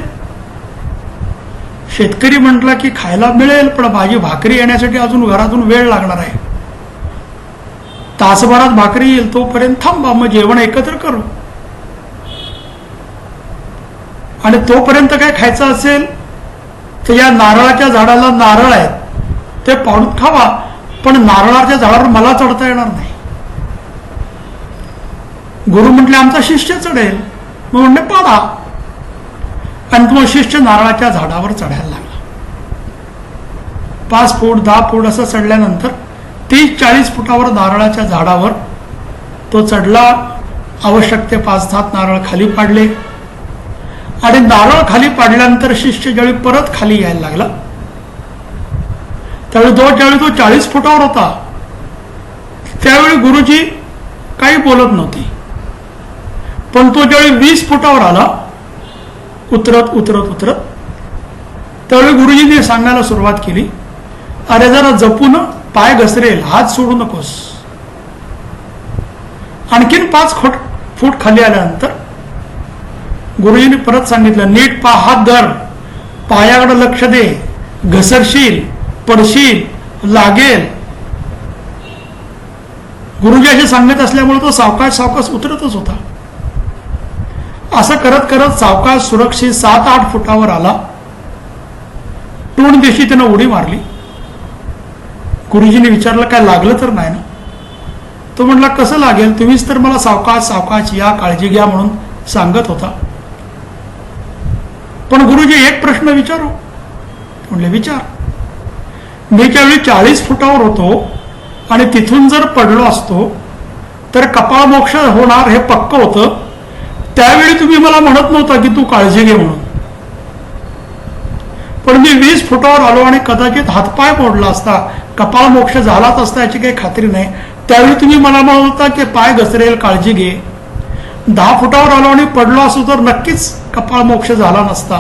शेतकरी म्हटला की खायला मिळेल पण माझी भाकरी येण्यासाठी अजून घरातून वेळ लागणार आहे. तासभरात भाकरी येईल, तोपर्यंत थांबा, मग जेवण एकत्र करू. आणि तोपर्यंत काय खायचं असेल तर या नारळाच्या झाडाला नारळ आहेत ते पाडून खावा, पण नारळाच्या झाडावर मला चढता येणार नाही. गुरु म्हटले आमचा शिष्य चढेल, मग म्हणले पाडा. आणि तो शिष्य नारळाच्या झाडावर चढायला लागला. 5 फूट 10 फूट असं चढल्यानंतर 30-40 फुटावर नारळाच्या झाडावर तो चढला. आवश्यक ते 5-7 नारळ खाली पाडले. आणि नारळ खाली पाडल्यानंतर शिष्य ज्यावेळी परत खाली यायला लागला ज्यावेळी तो 40 फुटावर होता त्यावेळी गुरुजी काही बोलत नव्हते. पण तो ज्यावेळी 20 फुटावर आला उतरत उतरत उतरत, त्यावेळी गुरुजींनी सांगायला सुरुवात केली, अरे जरा जपून, पाय घसरेल, हात सोडू नकोस. आणखीन 5 फूट खाली आल्यानंतर गुरुजींनी परत सांगितलं, नीट हात धर, पायाकडे लक्ष दे, घसरशील, पडशील, लागेल. गुरुजी असे सांगत असल्यामुळे तो सावकाश सावकाश उतरतच होता. असं करत करत सावकाश सुरक्षित 7-8 फुटावर आला. टोन दिवशी त्यानं उडी मारली. गुरुजीने विचारलं काय लागलं तर नाही ना? तो म्हटला कसं लागेल, तुम्हीच तर मला सावकाश सावकाश या, काळजी घ्या म्हणून सांगत होता. पण गुरुजी एक प्रश्न विचारू? म्हणले विचार. मी ज्यावेळी 40 फुटावर होतो आणि तिथून जर पडलो असतो तर कपाळ मोक्ष होणार हे पक्क होतं, त्यावेळी तुम्ही मला म्हणत नव्हता की तू काळजी घे म्हणून. पण मी 20 फुटावर आलो आणि कदाचित हातपाय मोडला असता, कपाळ मोक्ष झालाच असता याची काही खात्री नाही, त्यावेळी तुम्ही मला म्हणत होता की पाय घसरेल, काळजी घे. 10 फुटावर आलो आणि पडलो असतो तर नक्कीच कपाळ मोक्ष झाला नसता.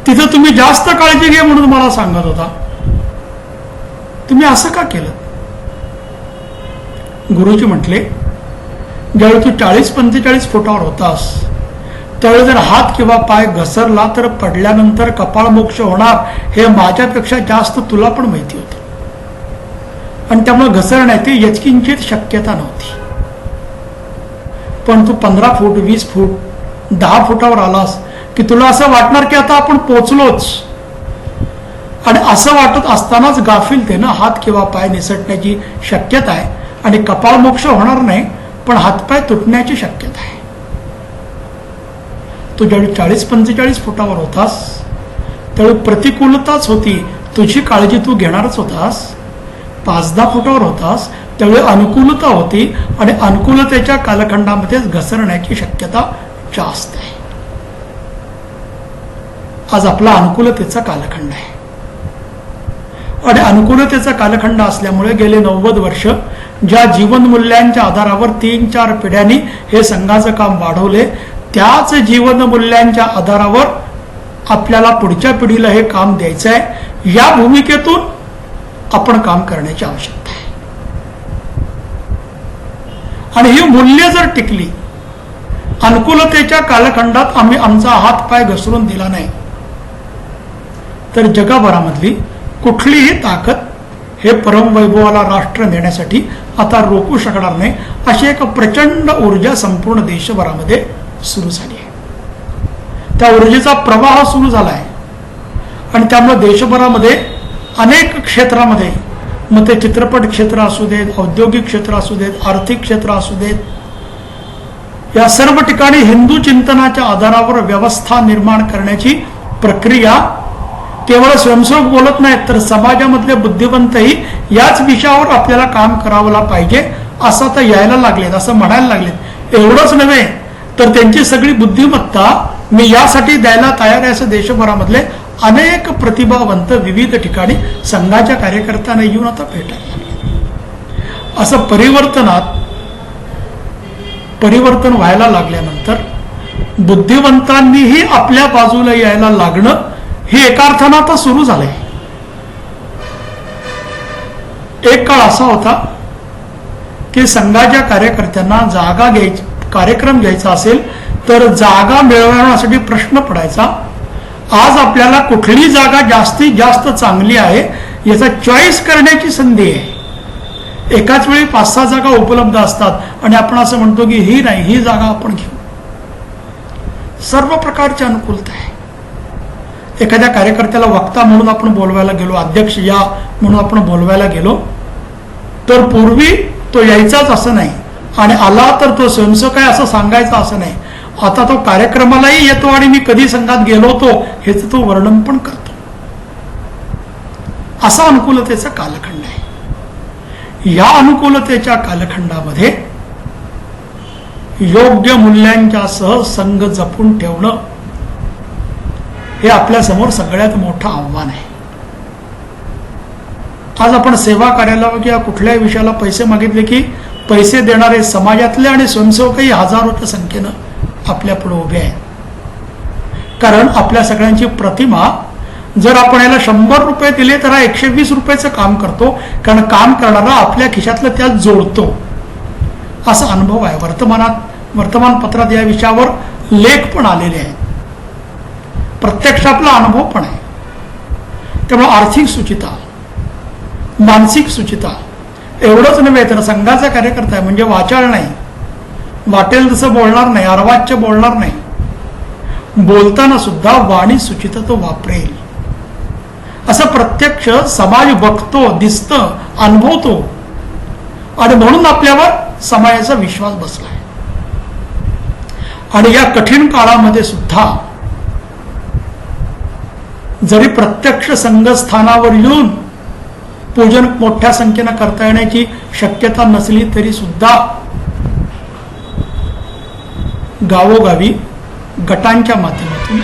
तिथं तुम्ही जास्त काळजी घे म्हणून मला सांगत होता. तुम्ही असं का केलं? गुरुजी म्हटले, ज्यावेळी तू 40-45 फुटावर होतास त्यावेळी जर हात किंवा पाय घसरला तर पडल्यानंतर कपाळ मोक्ष होणार हे माझ्यापेक्षा जास्त तुला पण माहिती होतं. आणि त्यामुळे घसरण्याची यत्किंचित शक्यता नव्हती. पण तू 15 फूट 20 फूट 10 फुटावर आलास की तुला असं वाटणार की आता आपण पोचलोच. आणि असं वाटत असतानाच गाफिलतेनं हात किंवा पाय निसटण्याची शक्यता आहे आणि कपाळ मोक्ष होणार नाही, पण हातपाय तुटण्याची शक्यता आहे. तू ज्यावेळी 40-45 फुटावर होतास त्यावेळी प्रतिकूलताच होती, तुझी काळजी तू घेणारच होतास. 5-10 फुटावर होतास त्यावेळी अनुकूलता होती आणि अनुकूलतेच्या कालखंडामध्येच घसरण्याची शक्यता जास्त आहे. आज आपला अनुकूलतेचा कालखंड आहे आणि अनुकूलतेचा कालखंड असल्यामुळे गेले 90 वर्ष ज्या जीवनमूल्यांच्या आधारावर 3-4 पिढ्यांनी हे संघाचं काम वाढवले, त्याच जीवनमूल्यांच्या आधारावर आपल्याला पुढच्या पिढीला हे काम द्यायचं आहे. या भूमिकेतून आपण काम करण्याची आवश्यकता आहे. आणि ही मूल्य जर टिकली, अनुकूलतेच्या कालखंडात आम्ही आमचा हात पाय घसरून दिला नाही तर जगभरामधली कुठलीही ताकद हे परमवैभवाला राष्ट्र नेण्यासाठी आता रोखू शकणार नाही. अशी एक प्रचंड ऊर्जा संपूर्ण देशभरामध्ये सुरू झाली आहे. त्या ऊर्जेचा प्रवाह सुरू झाला आहे आणि त्यामुळे देशभरामध्ये अनेक क्षेत्रामध्ये, मग ते चित्रपट क्षेत्र असू देत, औद्योगिक क्षेत्र असू देत, आर्थिक क्षेत्र असू देत, या सर्व ठिकाणी हिंदू चिंतनाच्या आधारावर व्यवस्था निर्माण करण्याची प्रक्रिया केवळ स्वयंसेवक बोलत नाहीत तर समाजामधले बुद्धिवंतही याच विषयावर आपल्याला काम करावं पाहिजे असं आता यायला लागलेत, असं म्हणायला लागलेत. एवढंच नव्हे तर त्यांची सगळी बुद्धिमत्ता मी यासाठी द्यायला तयार आहे असं देशभरामधले अनेक प्रतिभावंत विविध ठिकाणी संघाच्या कार्यकर्त्यांना येऊन आता भेटायला लागले. असं परिवर्तन व्हायला लागल्यानंतर बुद्धिवंतांनीही आपल्या बाजूला यायला लागणं हे एका अर्थानं आता सुरू झालंय. एक काळ असा होता की संघाच्या कार्यकर्त्यांना जागा घ्यायची, कार्यक्रम घ्यायचा असेल तर जागा मिळवण्यासाठी प्रश्न पडायचा. आज आपल्याला कुठली जागा जास्तीत जास्त चांगली आहे याचा चॉईस करण्याची संधी आहे. एकाच वेळी 5-6 जागा उपलब्ध असतात आणि आपण असं म्हणतो की ही नाही, ही जागा आपण घेऊ. सर्व प्रकारची अनुकूलता आहे. एखाद्या कार्यकर्त्याला वक्ता म्हणून आपण बोलवायला गेलो, अध्यक्ष या म्हणून आपण बोलवायला गेलो, तर पूर्वी तो यायचाच असं नाही आणि आला तर तो स्वयंसेवक आहे असं सांगायचं असं नाही. आता तो कार्यक्रमालाही येतो आणि मी कधी संघात गेलो होतो हेच तो वर्णन पण करतो. असा अनुकूलतेचा कालखंड आहे. या अनुकूलतेच्या कालखंडामध्ये योग्य मूल्यांच्या सह संघ जपून ठेवणं हे आपल्या समोर सगळ्यात मोठं आव्हान आहे. आज आपण सेवा कार्याला किंवा कुठल्याही विषयाला पैसे मागितले की पैसे देणारे समाजातले आणि स्वयंसेवकही हजारोच्या संख्येनं आपल्या पुढे उभे आहेत. कारण आपल्या सगळ्यांची प्रतिमा, जर आपण याला 100 रुपये दिले तर हा 120 रुपयाचं काम करतो, कारण काम करणारा आपल्या खिशातलं त्यात जोडतो, असा अनुभव आहे. वर्तमानपत्रात या विषयावर लेख पण आलेले आहेत, प्रत्यक्षातला अनुभव पण आहे. त्यामुळे आर्थिक सुचिता, मानसिक सुचिता एवढंच नव्हे तर संघाचा कार्यकर्ता आहे म्हणजे वाचाळ नाही, वाटेल तसं बोलणार नाही, अर्वाच्य बोलणार नाही, बोलताना सुद्धा वाणी सुचिता तो वापरेल, असं प्रत्यक्ष समाज बघतो, दिसतं, अनुभवतो आणि म्हणून आपल्यावर समाजाचा विश्वास बसलाय. आणि या कठीण काळामध्ये सुद्धा जरी प्रत्यक्ष संघस्थानावर येऊन पूजन मोठ्या संख्येनं करता येण्याची शक्यता नसली तरी सुद्धा गावोगावी गटांच्या माध्यमातून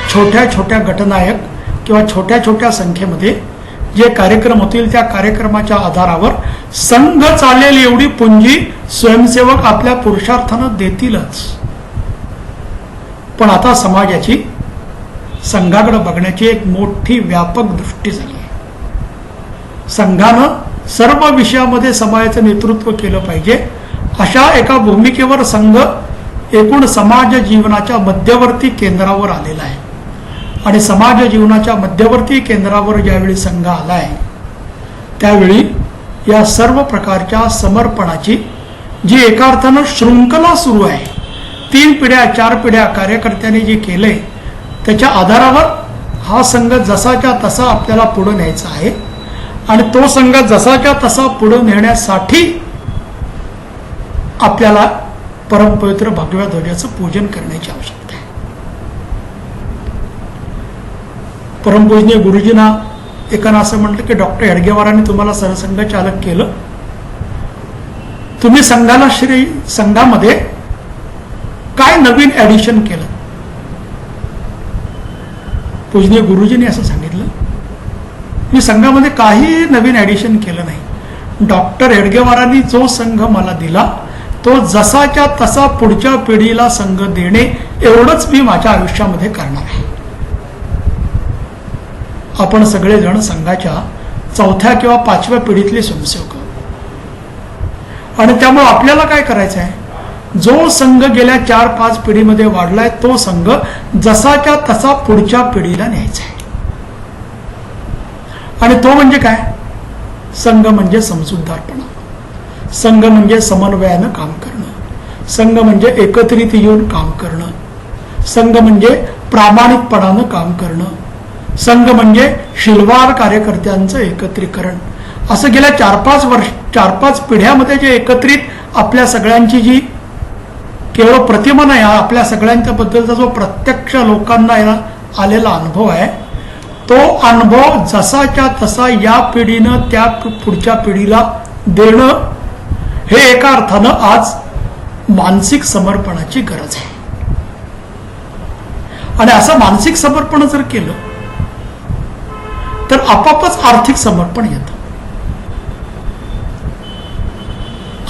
छोट्या छोट्या गटनायक किंवा छोट्या छोट्या संख्येमध्ये जे कार्यक्रम होतील त्या कार्यक्रमाच्या आधारावर संघ चालेल एवढी पुंजी स्वयंसेवक आपल्या पुरुषार्थानं देतीलच. पण आता समाजाची संघाकडे बघण्याची एक मोठी व्यापक दृष्टी झाली आहे. संघानं सर्व विषयामध्ये समाजाचं नेतृत्व केलं पाहिजे अशा एका भूमिकेवर संघ एकूण समाज जीवनाच्या मध्यवर्ती केंद्रावर आलेला आहे. आणि समाज जीवनाच्या मध्यवर्ती केंद्रावर ज्यावेळी संघ आलाय त्यावेळी या सर्व प्रकारच्या समर्पणाची जी एका अर्थानं शृंखला सुरू आहे, 3 पिढ्या 4 पिढ्या कार्यकर्त्यांनी जे केलंय त्याच्या आधारावर हा संघ जसाच्या तसा आपल्याला पुढे न्यायचा आहे. आणि तो संघ जसाच्या तसा पुढे नेण्यासाठी आपल्याला परमपवित्र भगव्या ध्वजाचं पूजन करण्याची आवश्यकता आहे. परमपूजनीय गुरुजींना एकानं असं म्हटलं की डॉक्टर हेडगेवारांनी तुम्हाला सरसंघ चालक केलं, तुम्ही संघामध्ये काय नवीन ऍडिशन केलं? पूजनीय गुरुजींनी असं सांगितलं, मी संघामध्ये काही नवीन ऍडिशन केलं नाही. डॉक्टर हेडगेवारांनी जो संघ मला दिला तो जसाच्या तसा पुढच्या पिढीला संघ देणे एवढंच मी माझ्या आयुष्यामध्ये करणार आहे. आपण सगळेजण संघाच्या 4थ्या किंवा 5व्या पिढीतले स्वयंसेवक आणि त्यामुळे आपल्याला काय करायचं आहे, जो संघ गेल्या 4-5 पिढीमध्ये वाढलाय तो संघ जसाच्या तसा पुढच्या पिढीला न्यायचा आहे. आणि तो म्हणजे काय? संघ म्हणजे समजूतदारपणा, संघ म्हणजे समन्वयानं काम करणं, संघ म्हणजे एकत्रित येऊन काम करणं, संघ म्हणजे प्रामाणिकपणानं काम करणं, संघ म्हणजे शिलवार कार्यकर्त्यांचं एकत्रीकरण. असं गेल्या 4-5 पिढ्यामध्ये जे एकत्रित आपल्या सगळ्यांची जी केवळ प्रतिमा नाही, आपल्या सगळ्यांच्या बद्दलचा जो प्रत्यक्ष लोकांना आलेला अनुभव आहे तो अनुभव जसाच्या तसा या पिढीनं त्या पुढच्या पिढीला देणं हे एका अर्थानं आज मानसिक समर्पणाची गरज आहे. आणि असं मानसिक समर्पण जर केलं तर आपापच आर्थिक समर्पण येतं.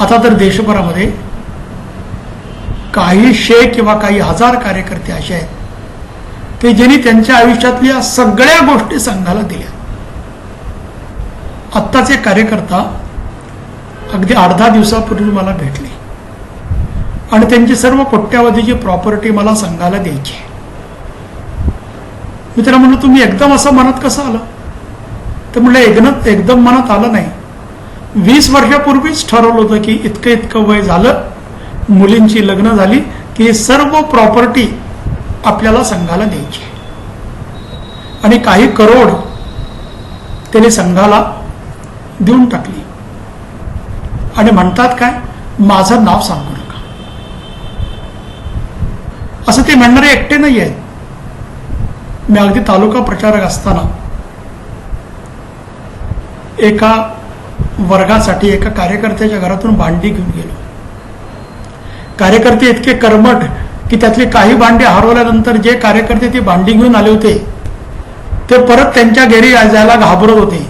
आता तर देशभरामध्ये काही 100 किंवा काही 1000 कार्यकर्ते असे आहेत की ज्यांनी त्यांच्या आयुष्यातल्या सगळ्या गोष्टी संघाला दिल्या. आत्ताच एक कार्यकर्ता अगदी 8-10 दिवसापूर्वी मला भेटले आणि त्यांची सर्व कोट्यावधीची प्रॉपर्टी मला संघाला द्यायची. मी त्याला म्हणलं तुम्ही एकदम असं मनात कसं आलं? तर म्हणलं एकदम मनात आलं नाही, 20 वर्षापूर्वीच ठरवलं होतं की इतकं वय झालं, मुलींची लग्न झाली की सर्व प्रॉपर्टी आपल्याला संघाला द्यायची. आणि काही करोड त्यांनी संघाला देऊन टाकली आणि म्हणतात काय, माझं नाव सांगू नका. असं ते म्हणणारे एकटे नाही आहेत. मी अगदी तालुका प्रचारक असताना एका वर्गासाठी एका कार्यकर्त्याच्या घरातून भांडी घेऊन गेलो. कार्यकर्ते इतके कर्मठ की त्यातली काही भांडी हरवल्यानंतर जे कार्यकर्ते ती भांडी घेऊन आले होते ते परत त्यांच्या घरी जायला घाबरत होते.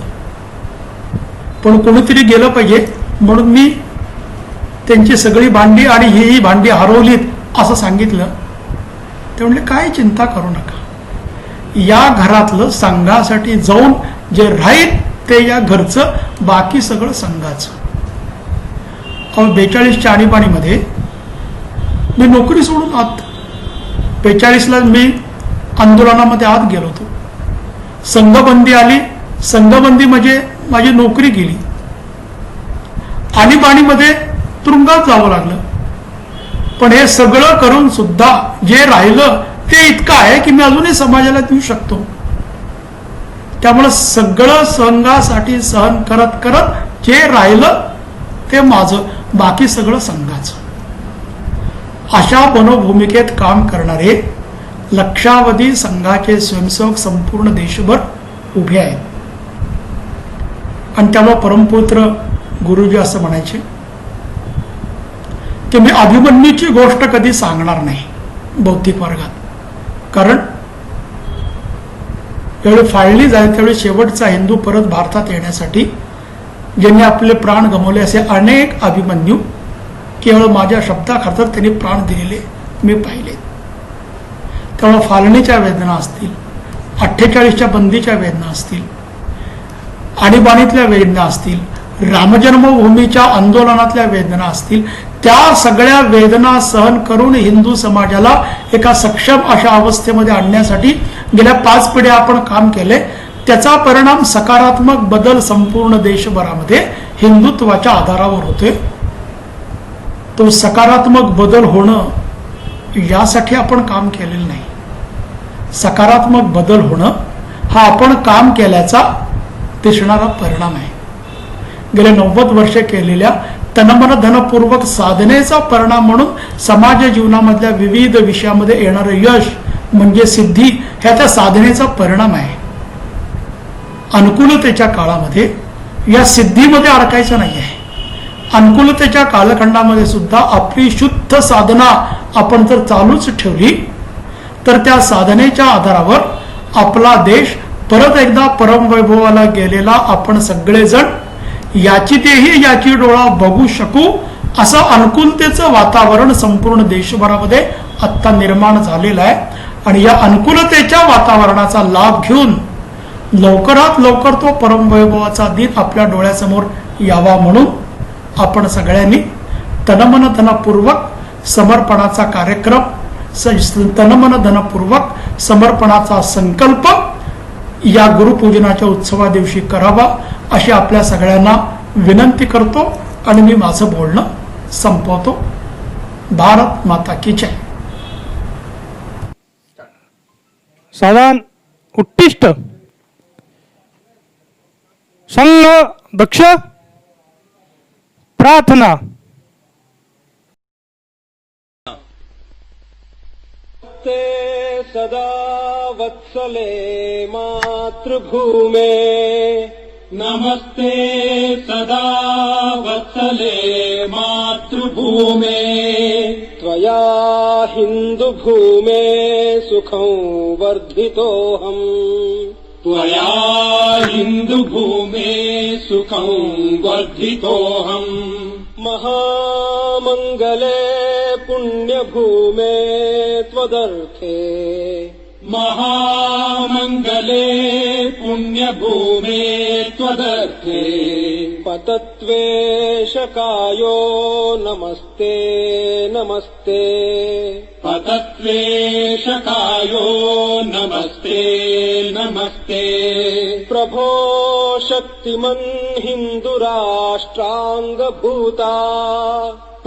पण कोणीतरी गेलं पाहिजे म्हणून मी त्यांची सगळी भांडी आणि ही भांडी हरवलीत असं सांगितलं. ते म्हणले काय चिंता करू नका, या घरातलं संघासाठी जाऊन जे राहील ते या घरचं, बाकी सगळं संघाचं. 42च्या आणीबाणीमध्ये मी नोकरी सोडून आत 42ला मी आंदोलनामध्ये आत गेलो होतो. संघबंदी आली, संघबंदी म्हणजे माझी नोकरी गेली. आणीबाणीमध्ये तुरुंगात जावं लागलं. पण हे सगळं करून सुद्धा जे राहिलं ते इतकं आहे की मी अजूनही समाजाला देऊ शकतो. त्यामुळे सगळं संघासाठी सहन करत करत जे राहिलं ते माझं, बाकी सगळं संघाचं. अशा मनोभूमिकेत काम करणारे लक्षावधी संघाचे स्वयंसेवक संपूर्ण देशभर उभे आहेत. आणि त्यामुळे परमपुत्र गुरुजी असं म्हणायचे की मी अभिमन्यूची गोष्ट कधी सांगणार नाही बौद्धिक वर्गात, कारण त्यावेळी फाळली जाईल त्यावेळी शेवटचा हिंदू परत भारतात येण्यासाठी ज्यांनी आपले प्राण गमावले असे अनेक अभिमन्यू केवळ माझ्या शब्दाखातर त्यांनी प्राण दिलेले मी पाहिले. त्यामुळे फाळणीच्या वेदना असतील, 48च्या बंदीच्या वेदना असतील, आणीबाणीतल्या वेदना असतील, रामजन्मभूमीच्या आंदोलनातल्या वेदना असतील, त्या सगळ्या वेदना सहन करून हिंदू समाजाला एका सक्षम अशा अवस्थेमध्ये आणण्यासाठी गेल्या 5 पिढ्या आपण काम केले. त्याचा परिणाम सकारात्मक बदल संपूर्ण देशभरामध्ये हिंदुत्वाच्या आधारावर होतोय. तो सकारात्मक बदल होणं यासाठी आपण काम केलेलं नाही. सकारात्मक बदल होणं हा आपण काम केल्याचा दिसणारा परिणाम आहे. गेल्या 90 वर्षे केलेल्या तनमन धनपूर्वक साधनेचा परिणाम म्हणून समाज जीवनामधल्या विविध विषयामध्ये येणारं यश म्हणजे सिद्धी, ह्या त्या साधनेचा परिणाम आहे. अनुकूलतेच्या काळामध्ये या सिद्धीमध्ये अडकायचं नाही आहे. अनुकूलतेच्या कालखंडामध्ये सुद्धा आपली शुद्ध साधना आपण जर चालूच ठेवली तर त्या साधनेच्या आधारावर आपला देश परत एकदा परमवैभवाला गेलेला आपण सगळेजण याची तेही याची डोळा बघू शकू असं अनुकूलतेचं वातावरण संपूर्ण देशभरामध्ये आत्ता निर्माण झालेलं आहे. आणि या अनुकूलतेच्या वातावरणाचा लाभ घेऊन लवकरात लवकर तो परमवैभवाचा दिन आपल्या डोळ्यासमोर यावा म्हणून आपण सगळ्यांनी तनमन धनपूर्वक समर्पणाचा कार्यक्रम, तनमन धनपूर्वक समर्पणाचा संकल्प या गुरुपूजनाच्या उत्सवा दिवशी करावा अशी आपल्या सगळ्यांना विनंती करतो आणि मी माझं बोलणं संपवतो. भारत माता की जय. साधारण उत्तिष्ठ संघ दक्ष प्रार्थना. ते सदा वत्सले मातृभूमे, नमस्ते सदा वत्सले मातृभूमे, त्वया हिन्दुभूमे सुखं वर्धितोऽहम्, त्वया हिन्दुभूमे सुखं वर्धितोऽहम्, महामङ्गले पुण्यभूमे त्वदर्थे, महामङ्गले पुण्यभूमे त्वदर्थे, पतत्वेशकायो नमस्ते नमस्ते, पतत्वेशकायो नमस्ते नमस्ते, प्रभो शक्तिमन् हिन्दुराष्ट्राङ्गभूता,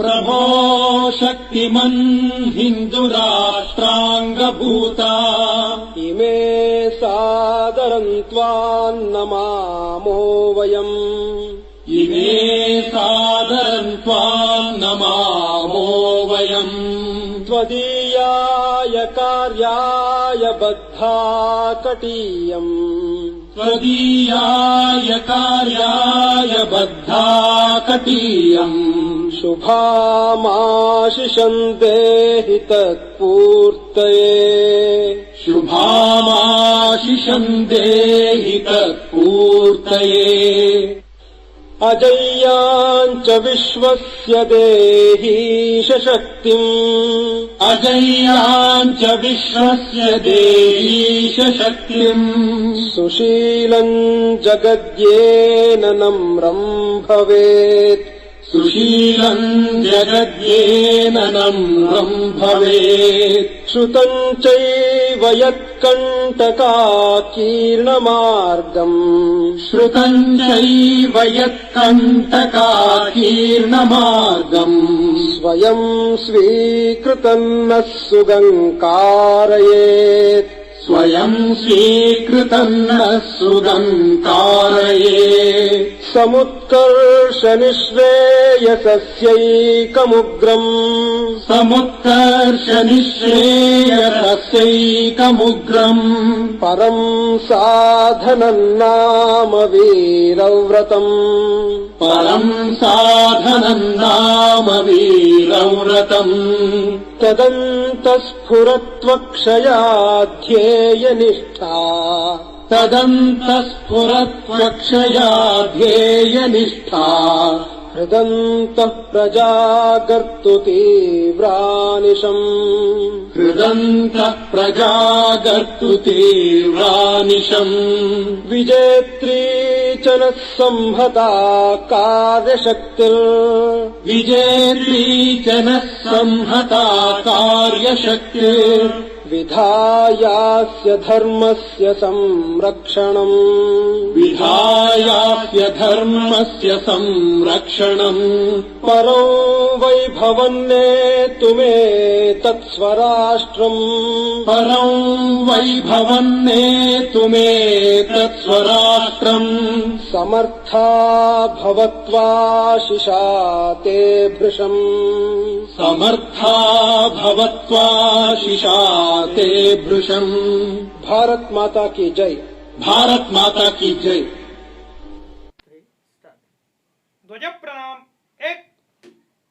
प्रभो शक्तिमन् हिन्दुराष्ट्राङ्गभूता इमे सादरं त्वां नमामो वयम् इमे सादरं त्वां नमामो वयम् त्वदीयाय कार्याय बद्धा कटीयम् त्वदीयाय कार्याय बद्धा कटीयम् शुभामाशिषं देहि तत्पूर्तये शुभामाशिषं देहि तत्पूर्तये अजय्याञ्च विश्वस्य देहीश शक्तिम् अजय्याञ्च विश्वस्य देहीश शक्तिम् सुशीलम् जगद्येन नम्रम् भवेत् सुशीलम् जगद्येन नम्रम् भवेत् श्रुतम् चैव यत्कण्टकाकीर्णमार्गम् श्रुतम् चैव यत्कण्टकाकीर्णमार्गम् स्वयं स्वीकृतम् नः सुगङ्कारयेत् स्वयं स्वीकृतम् नः सुगङ्कारयेत् समुत्कर्ष निःश्रेयसस्यैकमुग्रम् समुत्कर्ष निःश्रेयसस्यैकमुग्रम् परम् साधनम् नाम वीरव्रतम् परम् साधनम् नाम वीरव्रतम् तदन्तस्फुरत्वक्षयाध्येयनिष्ठा तदन्तस्फुरत्वक्षया ध्येयनिष्ठा हृदन्तः प्रजागर्तु तीव्रानिशम् हृदन्तः प्रजागर्तु तीव्रानिशम् विजेत्री च नः संहता कार्यशक्तिर् विजेत्री च नः संहता कार्यशक्तिर् विधायास्य धर्मस्य संरक्षणम् विधायास्य धर्मस्य संरक्षणम् परो वैभवन्नेतुमे तत्स्वराष्ट्रम् परो वैभवन्नेतुमे तत्स्वराष्ट्रम् समर्था भवत्वाशिषा ते भृशम् समर्था भवत्वाशिषा ते भृशम् भारत माता की जय भारत माता की जय ध्वज प्रणाम 1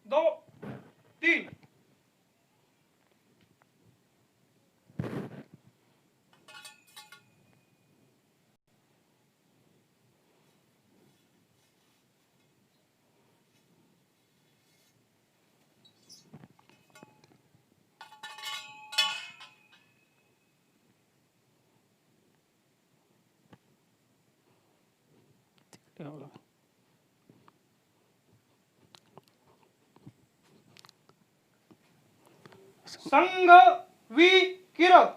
2 3 संघ वी किरत